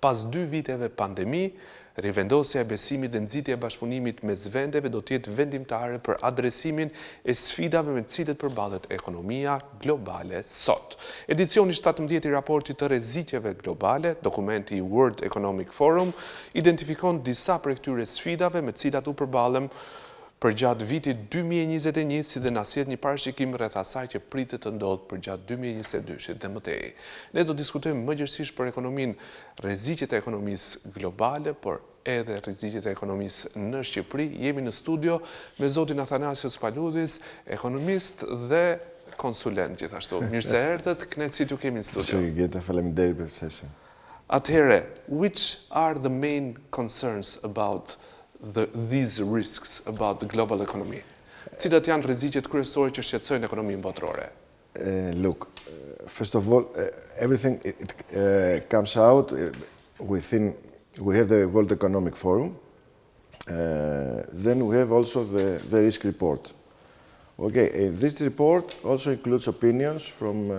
Pas 2 viteve pandemi, rivendosja e besimit dhe nxitja e bashkëpunimit mes vendeve do të jetë vendimtare për adresimin e sfidave me të cilët përballet ekonomia globale sot. Edicioni 17 i raportit të rrezikjeve globale, dokumenti i World Economic Forum, identifikon disa prej këtyre sfidave me të cilat u përballem përgjatë vitit 2021, si dhe na sjell një parashikim rreth asaj që pritet të ndodhë përgjatë 2022-shit dhe mëtej. Ne do diskutojmë më gjerësisht për ekonominë, rrezikjet e ekonomisë globale, por edhe rrezikjet e ekonomisë në Shqipëri. Jemi në studio me zotin Athanasios Paloudis, ekonomist dhe konsulent gjithashtu. Mirë se erdhët, kënaqësi t'ju kemi në studio. Gjeta, faleminderit për ftesën. Atëherë, which are the main concerns about these risks about the global economy? Cilat janë rrezikjet kryesore që shqetësojnë ekonominë botërore? Look, first of all, everything comes out within. We have the World Economic Forum. Then we have also the risk report. Okay, this report also includes opinions from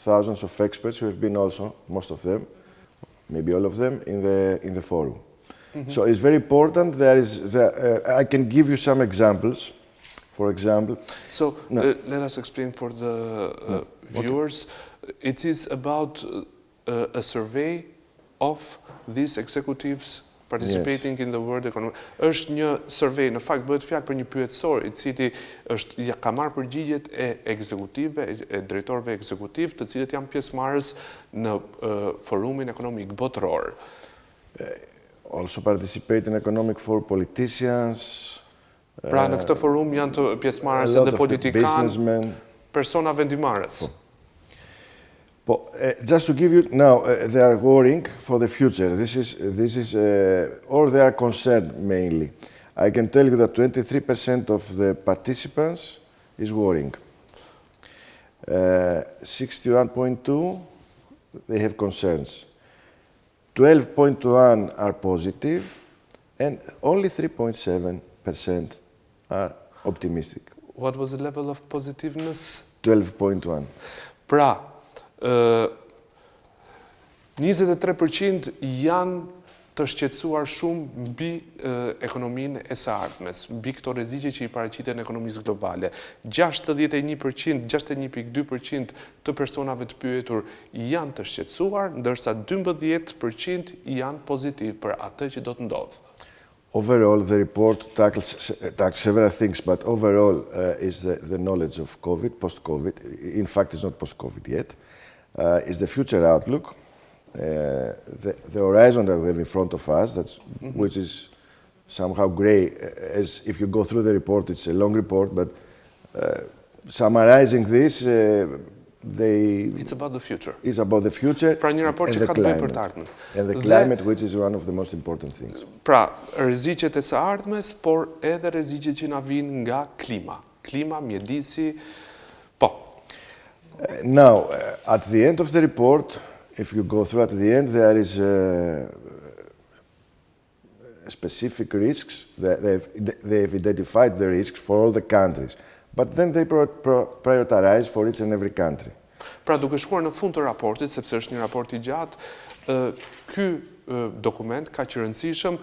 thousands of experts who have been also, most of them, maybe all of them, in the forum. So it's very important. I can give you some examples. For example... So let us explain for the viewers. Okay. It is about a survey of these executives participating in the World Economic. Është një survey, në fakt bëhet fjalë për një pyetësor, I cili ka marrë përgjigjet e ekzekutivëve, e drejtorëve ekzekutiv, të cilët janë pjesëmarrës në forumin ekonomik botëror. Also participate in economic for politicians. Pra në këtë forum janë të pjesëmarrës edhe politikanë, persona vendimarrës. Just to give you now, they are worrying for the future. This is, or they are concerned mainly. I can tell you that 23% of the participants is worrying. 61.2, they have concerns. 12.1 are positive, and only 3.7% are optimistic. What was the level of positiveness? 12.1. Pra, 23% janë të shqetësuar shumë mbi ekonominë e së ardhmes, mbi këto rrezikje që I paraqiten ekonomisë globale. 61%, 61.2% të personave të pyetur janë të shqetësuar, ndërsa 12% janë pozitiv për atë që do të ndodhë. Overall, the report tackles several things, but overall is the knowledge of COVID, post-COVID. In fact, it's not post-COVID yet. Is the future outlook. The horizon that we have in front of us, which is somehow gray, as if you go through the report, it's a long report, but summarizing this, it's about the future. It's about the future pra një raport që ka të bëjë për të ardhmen. And the climate, which is one of the most important things. Pra, rrezikjet e së ardhmes, por edhe rrezikjet që na vijnë nga klima. Klima, mjedisi, po. Now, at the end of the report, if you go through at the end, there is specific risks. They've identified the risks for all the countries, but then they prioritize for each and every country. Pra, duke shkuar në fund të raportit, sepse është një raport I gjatë, ky dokument ka që rëndësishëm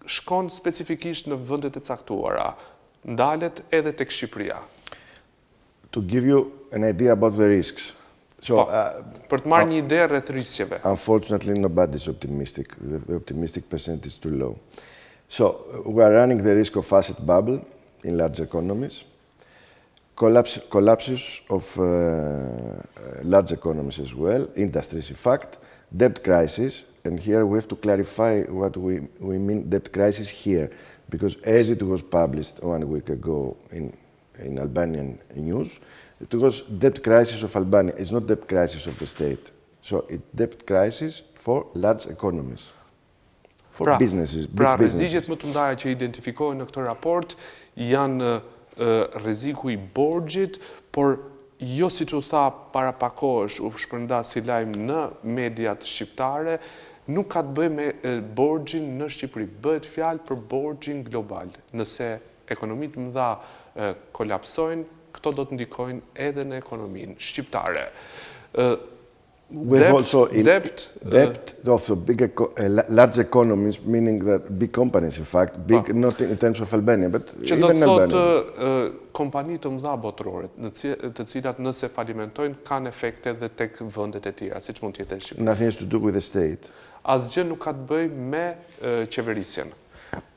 shkon specifikisht në vendet e caktuara, ndalet edhe tek Shqipëria. To give you an idea about the risks. So, për të marrë një ide rreth rrezikjeve. Unfortunately, nobody is optimistic. The optimistic percent is too low. So, we are running the risk of asset bubble in large economies, collapses of large economies as well, industries in fact, debt crisis, and here we have to clarify what we mean debt crisis here, because as it was published 1 week ago in Albanian news, it was debt crisis of Albania. It's not debt crisis of the state. So it's debt crisis for large economies, for businesses, big businesses. Rrezikjet më të mëdha që identifikohen në këtë raport janë rreziku I borxhit, por jo siç u tha para pak kohësh, u shpërndas si lajm në mediat shqiptare, nuk ka të bëjë me borxhin në Shqipëri. Bëhet fjalë për borxhin global. Nëse ekonomitë mëdha kolapsojnë, këto do të ndikojnë edhe në ekonominë shqiptare. We've also debt of the large economies, meaning that big companies, in fact, big not in terms of Albania, but even Që do të Albania. thotë kompani të mëdha botërore, të cilat nëse falimentojnë kanë efekte edhe tek vendet e tjera, siç mund të jetë në Shqipëri. Nothing has to do with the state. Asgjë nuk ka të bëjë me qeverisjen.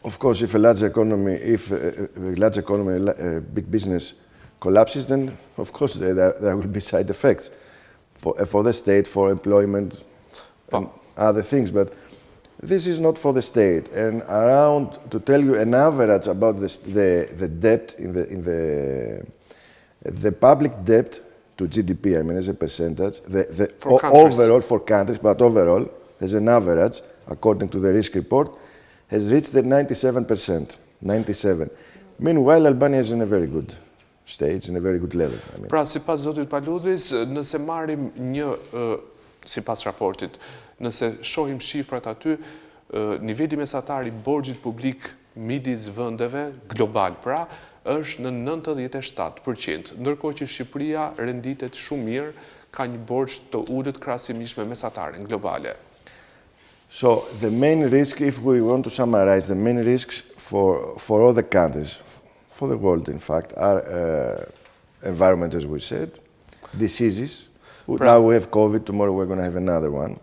Of course, if a large economy, big business collapses, then of course there will be side effects for the state, for employment, and other things. But this is not for the state. And around, to tell you an average about the debt in the public debt to GDP, I mean, as a percentage, overall for countries, but overall, as an average, according to the risk report, has reached the 97%. 97. Meanwhile, Albania is in a very good stage, in a very good level. I mean. Pra, sipas zotit Paloudis, nëse marrim sipas raportit, nëse shohim shifrat aty, niveli mesatar i borxhit publik midis vendeve global, pra, është në 97%, ndërkohë që Shqipëria renditet shumë mirë, ka një borxh të ulët krahasimisht me mesatarin globale. So the main risk, if we want to summarize, the main risks for all the countries, for the world, in fact, are environment, as we said, diseases. Now we have COVID, tomorrow we're going to have another one.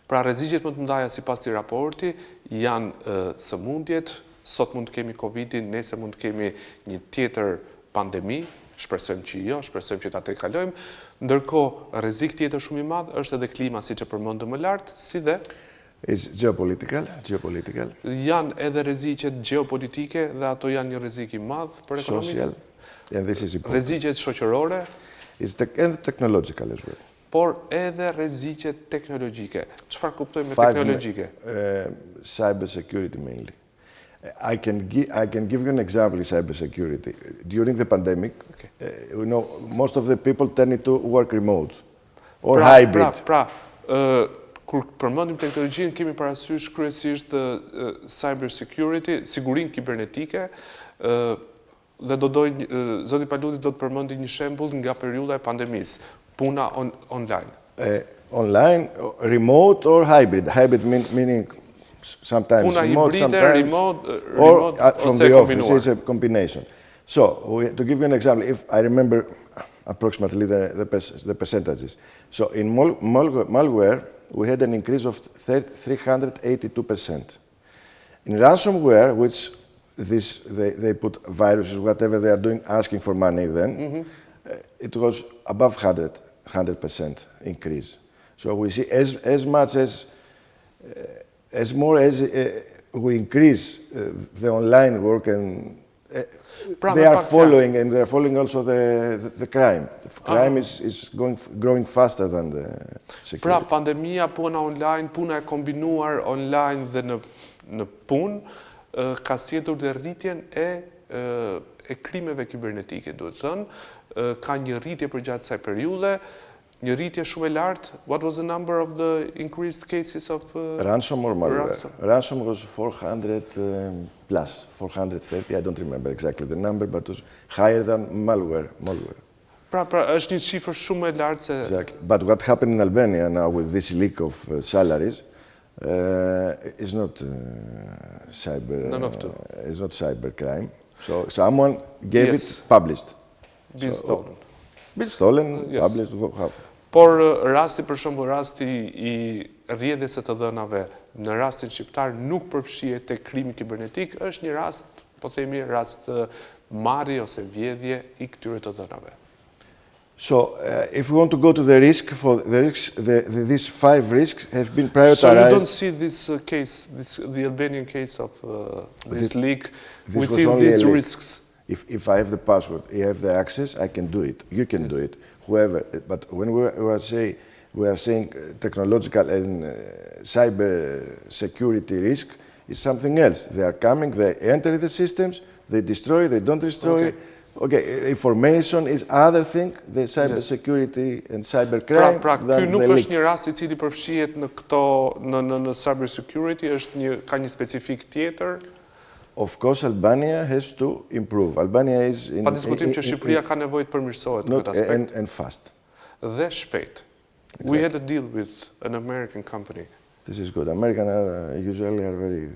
Pra, rrezikët më të mëdha sipas këtij raporti janë sëmundjet, sot mund të kemi Covidin, nesër mund të kemi një tjetër pandemi, shpresojmë që jo, shpresojmë që ta tejkalojmë, ndërkohë rrezik tjetër shumë i madh është edhe klima, siç e përmendëm më lart, si dhe It's geopolitical. Janë edhe rreziqet gjeopolitike dhe ato janë një rrezik i madh për ekonominë. Social, and this is important. Rreziqet shoqërore, and technological as well. Por edhe rreziqet teknologjike. Çfarë kuptojmë me teknologjike? Cyber security mainly. I can give you an example in cyber security. During the pandemic, most of the people tended to work remote or hybrid. Kur përmendim teknologjinë, kemi parasysh kryesisht cyber security, sigurinë kibernetike, dhe zoti Paloudis do të përmendi një shembull nga periudha e pandemisë, puna online. Online, remote or hybrid. Hybrid meaning sometimes remote, sometimes or from the office. It's a combination. So, to give you an example, if I remember approximately the percentages. So, in malware, we had an increase of 382%. In ransomware, which they put viruses, whatever they are doing, asking for money then, it was above 100% increase. So we see as much as more as we increase the online work, and they are following, and they are following also the crime. The crime is growing faster than the security. Pra, pandemia, puna online, puna e kombinuar online dhe në punë ka sjellur dhe rritjen e krimeve kibernetike, duhet thënë, ka një rritje përgjatë kësaj periudhe, një rritje shumë e lartë. What was the number of the increased cases of ransom or malware? Ransom was 400 plus, 430. I don't remember exactly the number, but it was higher than malware. Pra, është një shifër shumë e lartë se... Exactly. But what happened in Albania now with this leak of salaries is not is not cyber crime. So someone gave it published. Been stolen. Been stolen, published. Por rasti, për shembull, rasti i rrjedhjes së të dhënave në rastin shqiptar nuk përfshihet tek krimi kibernetik, është një rast, po themi rast marrje ose vjedhje i këtyre të dhënave. So, if we want to go to the risk, these 5 risks have been prioritized. So you don't see this case, the Albanian case of this leak within these risks? If I have the password, you have the access, I can do it. You can do it, whoever. But when we are saying technological and cyber security risk is something else. They are coming, they enter the systems, they destroy, they don't destroy. Okay, information is other thing, the cyber security and cyber crime. Pra, ky nuk është një rast I cili përfshihet në këto në cyber security, ka një specifik tjetër. Of course, Albania has to improve. Albania is in... Pa diskutim që Shqipëria ka nevojë të përmirësohet në këtë aspekt. And fast. Dhe shpejt. We had a deal with an American company. This is good. Americans usually are very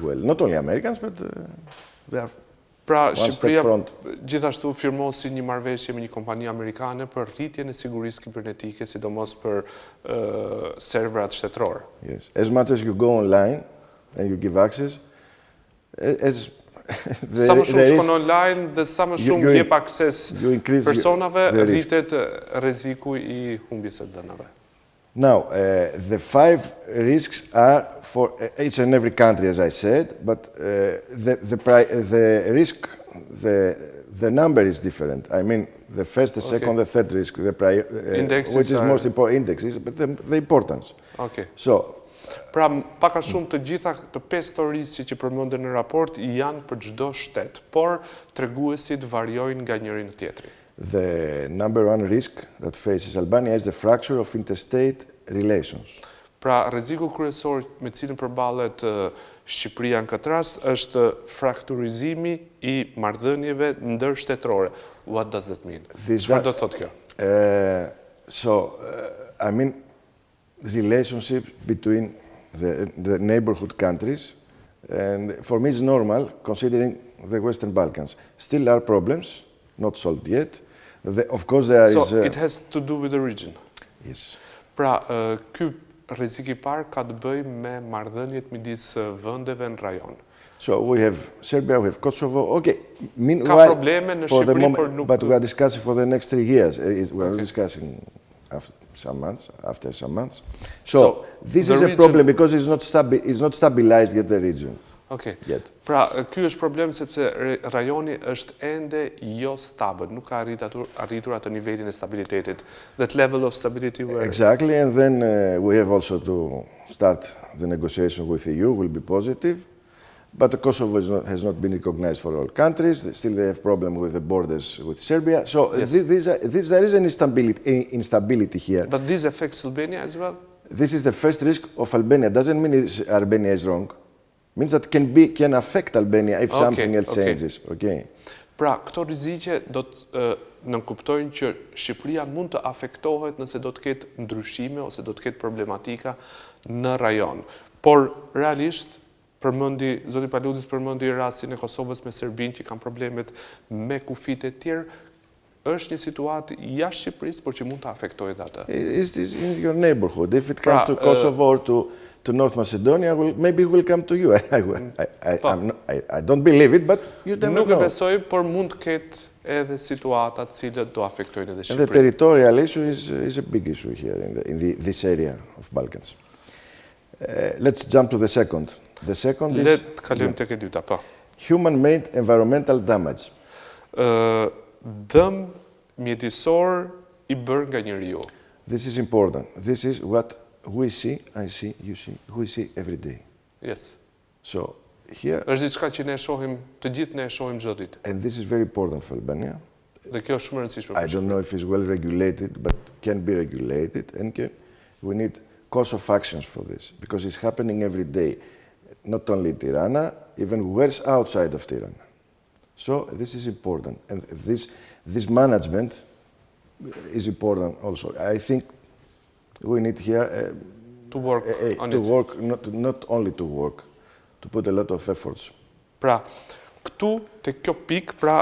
well. Not only Americans, but they are Pra, one step Shqipëria front. gjithashtu firmosi një marrëveshje me një kompani amerikane për rritjen e sigurisë kibernetike, sidomos për serverat shtetëror. Yes. As much as you go online and you give access, as Sa më shumë shkon online dhe sa më shumë jep akses personave, rritet rreziku I humbjes së dënave. Now, the 5 risks are for, it's in every country, as I said, but the risk, the number is different. I mean, the first, the second, the third risk, which is most important, indexes, but the importance. Okay. So, pra, paka shumë të gjitha të 5 rrisqe që përmenden në raport janë për çdo shtet, por treguesit variojnë nga njëri në tjetri. The number 1 risk that faces Albania is the fracture of interstate relations. Pra, rreziku kryesor me cilin përballet Shqipëria në këtë rast është frakturizimi I marrëdhënieve ndërshtetërore. What does that mean? Çfarë do të thotë kjo? I mean, relationships between the neighborhood countries, and for me it's normal considering the Western Balkans. Still are problems, not solved yet. Of course there is... So it has to do with the region? Yes. Pra, ky rrezik I parë ka të bëjë me marrëdhëniet midis vendeve në rajon. So we have Serbia, we have Kosovo. Okay. Ka probleme në Shqipëri, por nuk... But we are discussing for the next 3 years. We are discussing after some months. So this is a problem because it's not stabilized yet the region. Okay. Yet. Pra, ky është problem sepse rajoni është ende jo stabil, nuk ka arritur atë nivelin e stabilitetit. That level of stability where... Exactly, and then we have also to start the negotiation with the EU, will be positive. But Kosovo has not been recognized for all countries. Still they have problem with the borders with Serbia. So yes. There is an instability here. But this affects Albania as well? This is the first risk of Albania. Doesn't mean Albania is wrong. Means that can affect Albania if something else changes. Okay. Pra, këto rreziqe do të nënkuptojnë që Shqipëria mund të afektohet nëse do të ketë ndryshime ose do të ketë problematika në rajon. Por realisht zoti Paloudis përmendi rastin e Kosovës me Serbinë që kanë problemet me kufit e tjerë, është një situatë jashtë Shqipërisë, por që mund të afektojë atë. It's in your neighborhood. If it comes to Kosovo or to North Macedonia, maybe it will come to you. I don't believe it, but you never know. Nuk e besoj, por mund të ketë edhe situata të cilët do afektojnë edhe Shqipërinë. And the territorial issue is a big issue here in this area of Balkans. Let's jump to the second. The second is... Let kalojmë tek e dyta, po. Human-made environmental damage. Dëm mjedisor I bërë nga njeriu. This is important. This is what we see, I see, you see, we see every day. Yes. So, here... Është diçka që ne shohim, të gjithë ne shohim çdo ditë. And this is very important for Albania. Dhe kjo është shumë e rëndësishme. I don't know if it's well regulated, but can be regulated, and we need course of actions for this, because it's happening every day, not only in Tirana, even worse outside of Tirana. So this is important, and this management is important also. I think we need here to work on to work, not only to work, to put a lot of efforts. Pra, këtu te kjo pikë, pra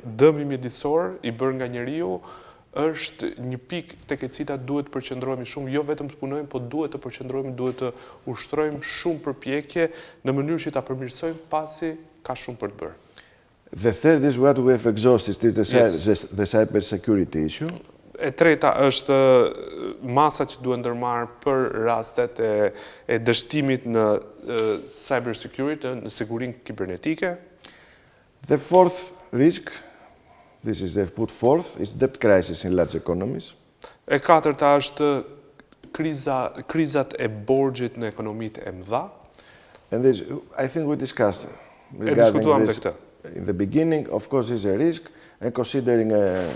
dëmi mjedisor I bërë nga njeriu është një pikë tek e cila duhet të përqendrohemi shumë, jo vetëm të punojmë, por duhet të përqendrohemi, duhet të ushtrojmë shumë përpjekje në mënyrë që ta përmirësojmë pasi ka shumë për të bërë. The third is what we have exhausted, is the cyber security issue. E treta është masa që duhet ndërmarrë për rastet e dështimit në cyber security, në sigurinë kibernetike. The fourth risk, this is they've put forth, is debt crisis in large economies. E katërta është krizat e borxhit në ekonomitë e mëdha. And this, I think we discussed regarding this in the beginning. Of course, is a risk, and considering a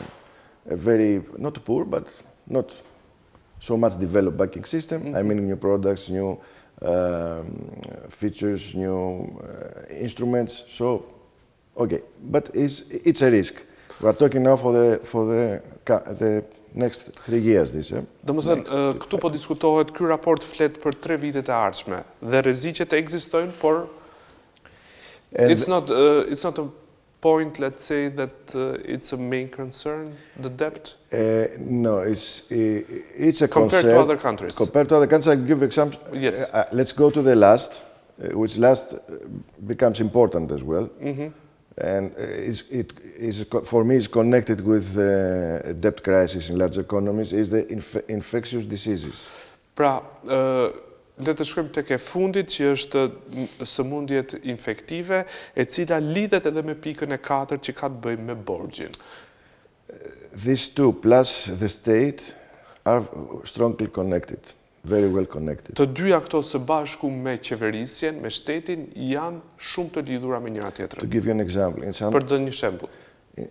very not poor but not so much developed banking system. I mean, new products, new features, new instruments. So, okay, but it's a risk. We are talking now for the next 3 years this. Domethënë, këtu po diskutohet, ky raport flet për 3 vitet e ardhshme dhe rreziqet ekzistojnë, por it's not a point, let's say, that it's a main concern, the debt? No, it's a Compared concern. to other countries. Compared to other countries, I'll give examples. Yes. Let's go to the last, which last becomes important as well. And for me, is connected with the debt crisis in large economies, is the infectious diseases. Pra, le të shkojmë tek e fundit, që është sëmundjet infektive, e cila lidhet edhe me pikën e 4 që ka të bëjë me borxhin. These two plus the state are strongly connected, very well connected. Të dyja këto së bashku me qeverisjen, me shtetin, janë shumë të lidhura me njëra To tjetrën. give you an example, Për të dhënë një shembull.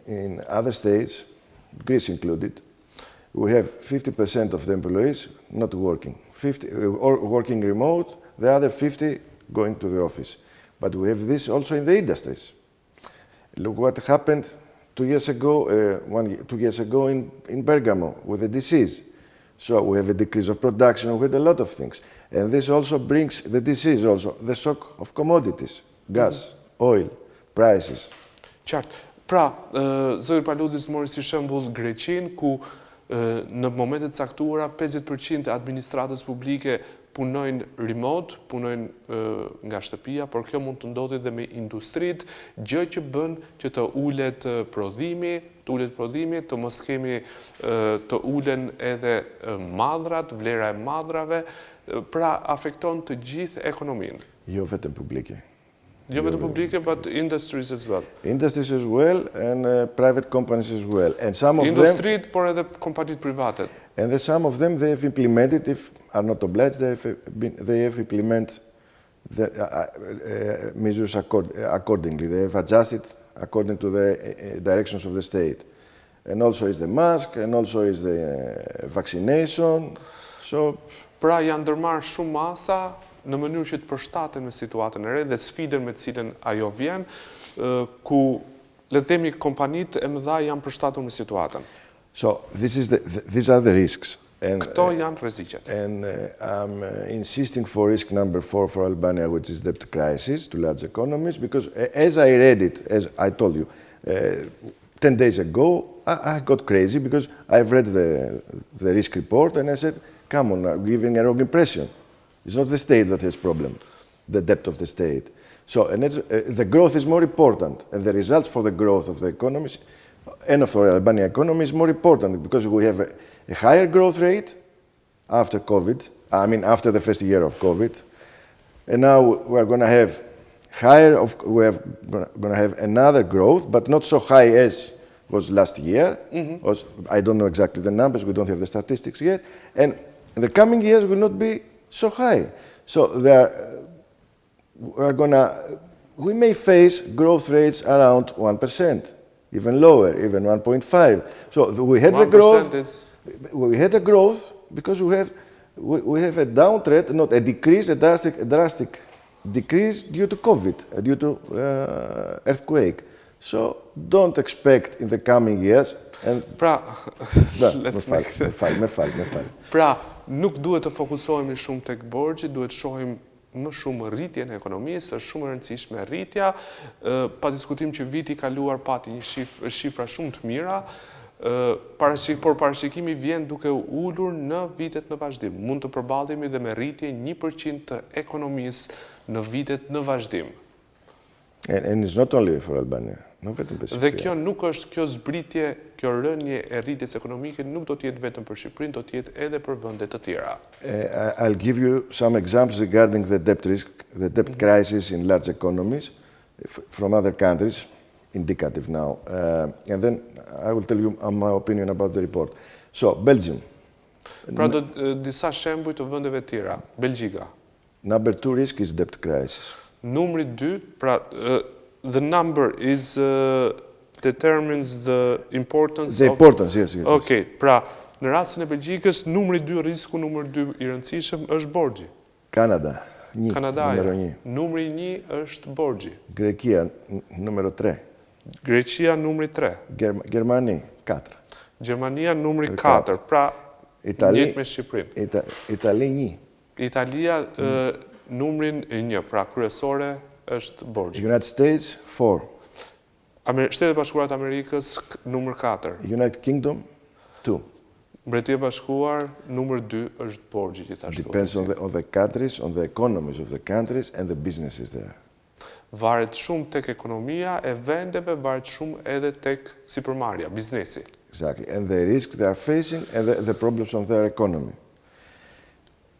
in other states, Greece included, we have 50% of the employees not working, 50 or working remote, the other 50 going to the office. But we have this also in the industries. Look what happened 2 years ago, 2 years ago in Bergamo with the disease. So we have a decrease of production with a lot of things. And this also brings the disease also, the shock of commodities, gas, oil, prices. Qartë. Pra, zoti Paloudis mori si shembull Greqinë, ku në momentet caktuara 50% e administratës publike punojnë remote, punojnë nga shtëpia, por kjo mund të ndodhi dhe me industritë, gjë që bën që të ulet prodhimi, të mos kemi të ulen edhe madhrat, vlera e madrave, pra afekton të gjithë ekonominë. Jo vetëm publike. Jo vetëm publike, but industries as well. Industries as well and private companies as well. And some of Industrit, por edhe kompanitë private. And some of them they have implemented, if are not obliged, they have implemented the measures accordingly. They have adjusted according to the directions of the state. And also is the mask, and also is the vaccination. So, pra janë ndërmarrë shumë masa në mënyrë që të përshtaten me situatën e re dhe sfidën me të cilën ajo vjen, ku le të themi kompanitë e mëdha janë përshtatur me situatën. So these are the risks. And, Këto janë rreziqet. And I'm insisting for risk number 4 for Albania, which is debt crisis to large economies, because as I read it, as I told you, 10 days ago, I got crazy because I've read the risk report and I said, come on, I'm giving a wrong impression. It's not the state that has problem, the debt of the state. So and the growth is more important, and the results for the growth of the economies and of the Albanian economy is more important because we have a higher growth rate after COVID, I mean after the first year of COVID, and now we're going to have going to have another growth, but not so high as was last year. I don't know exactly the numbers, we don't have the statistics yet, and the coming years will not be so high. So we may face growth rates around 1%, even lower, even 1.5. So we had the growth. We had a growth because we have a downtrend, not a decrease, a drastic decrease due to COVID, due to earthquake. So don't expect in the coming years. And pra, me fal. Pra, nuk duhet të fokusohemi shumë tek borxhi, duhet shohim më shumë rritjen e ekonomisë, është shumë e rëndësishme rritja, pa diskutim që viti i kaluar pati një shifra shumë të mira, por parashikimi vjen duke ulur në vitet në vazhdim. Mund të përballemi dhe me rritje 1% të ekonomisë në vitet në vazhdim. And it's not only for Albania. Dhe kjo nuk është, kjo zbritje, kjo rënje e rritjes ekonomike nuk do të jetë vetëm për Shqipërinë, do të jetë edhe për vende të tjera. I'll give you some examples regarding the debt risk, the debt crisis in large economies from other countries, indicative now, and then I will tell you my opinion about the report. So, Belgium. Pra do disa shembuj të vendeve tjera. Belgjika. Number 2 risk is debt crisis. Numri 2, pra the number is determines the importance the importance, yes. Okay, pra në rastin e Belgjikës, numri 2, risku numër 2 i rëndësishëm është borxhi. Kanadaja, numri 1 është borxhi. Greqia, numero 3. Greqia, numri 3. Gjermani, 4. Gjermania numri Numri 4, pra njëjtë me Shqipërinë. Itali 1. Italia numrin 1, pra kryesore është borxhi. United States 4. Shtetet Bashkuara të Amerikës numër 4. United Kingdom 2. Mbretëria e Bashkuar numër 2 është borxhi gjithashtu. Depends on the countries, on the economies of the countries and the businesses there. Varet shumë tek ekonomia e vendeve, varet shumë edhe tek sipërmarrja, biznesi. Exactly, and the risks they are facing and the problems on their economy.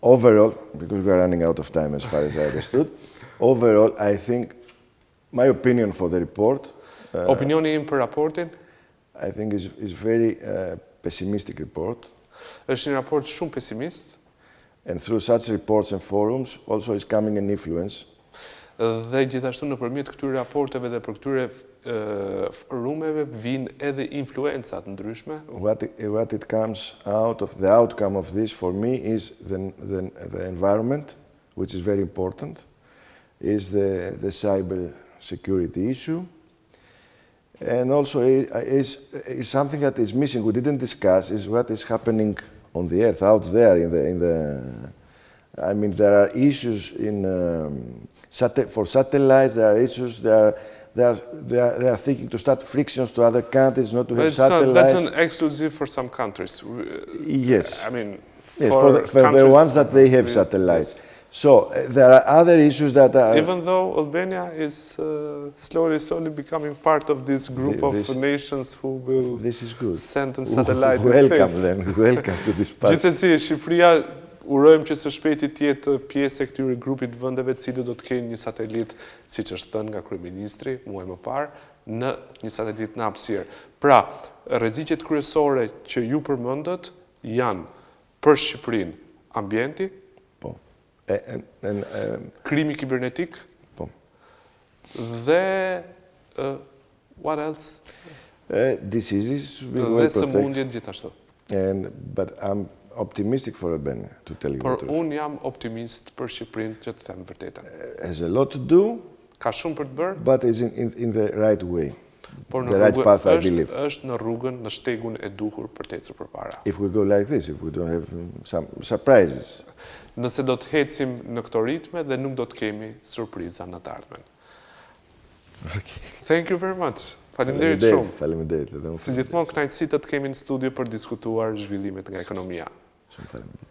Overall, because we are running out of time as far as I understood, overall, I think, my opinion for the report... Opinioni im për raportin? I think is very pessimistic report. Është një raport shumë pesimist. And through such reports and forums also is coming an influence. Dhe gjithashtu nëpërmjet këtyre raporteve dhe për këtyre forumeve vinë edhe influencat ndryshme. What it comes out of the outcome of this for me is the environment, which is very important, is the cyber security issue, and also is something that is missing. We didn't discuss is what is happening on the earth out there in the. I mean, there are issues for satellites. There are issues. They are thinking to start frictions to other countries, not to have satellites. That's an exclusive for some countries. Yes. I mean, yes, for the ones that they have satellites. Yes. So there are other issues that are... Even though Albania is slowly becoming part of this group of nations who will send a satellite in space. Welcome then, welcome to this part. Gjithsesi, Shqipëria urojmë që së shpejti të jetë pjesë e këtyre grupit vendeve të cilët do të kenë një satelit, siç është thënë nga kryeministri muaj më parë, në një satelit në hapësirë. Pra, rreziqet kryesore që ju përmendët janë për Shqipërinë ambienti, krimi kibernetik, dhe what else? Diseases, dhe sëmundjet gjithashtu. But I'm optimistic for Albania, to tell you the truth. Por unë jam optimist për Shqipërinë, që të them vërtetën. Has a lot to do. Ka shumë për të bërë. But is in the right way. Por the right path, I believe. Është në rrugën, në shtegun e duhur për të ecur përpara. If we go like this, if we don't have some surprises. Nëse do të ecim në këto ritme dhe nuk do të kemi surpriza në të ardhmen. Okay. Thank you very much. Faleminderit shumë. Faleminderit. Si gjithmonë kënaqësi të kemi në studio për diskutuar zhvillimet nga ekonomia. Shumë faleminderit.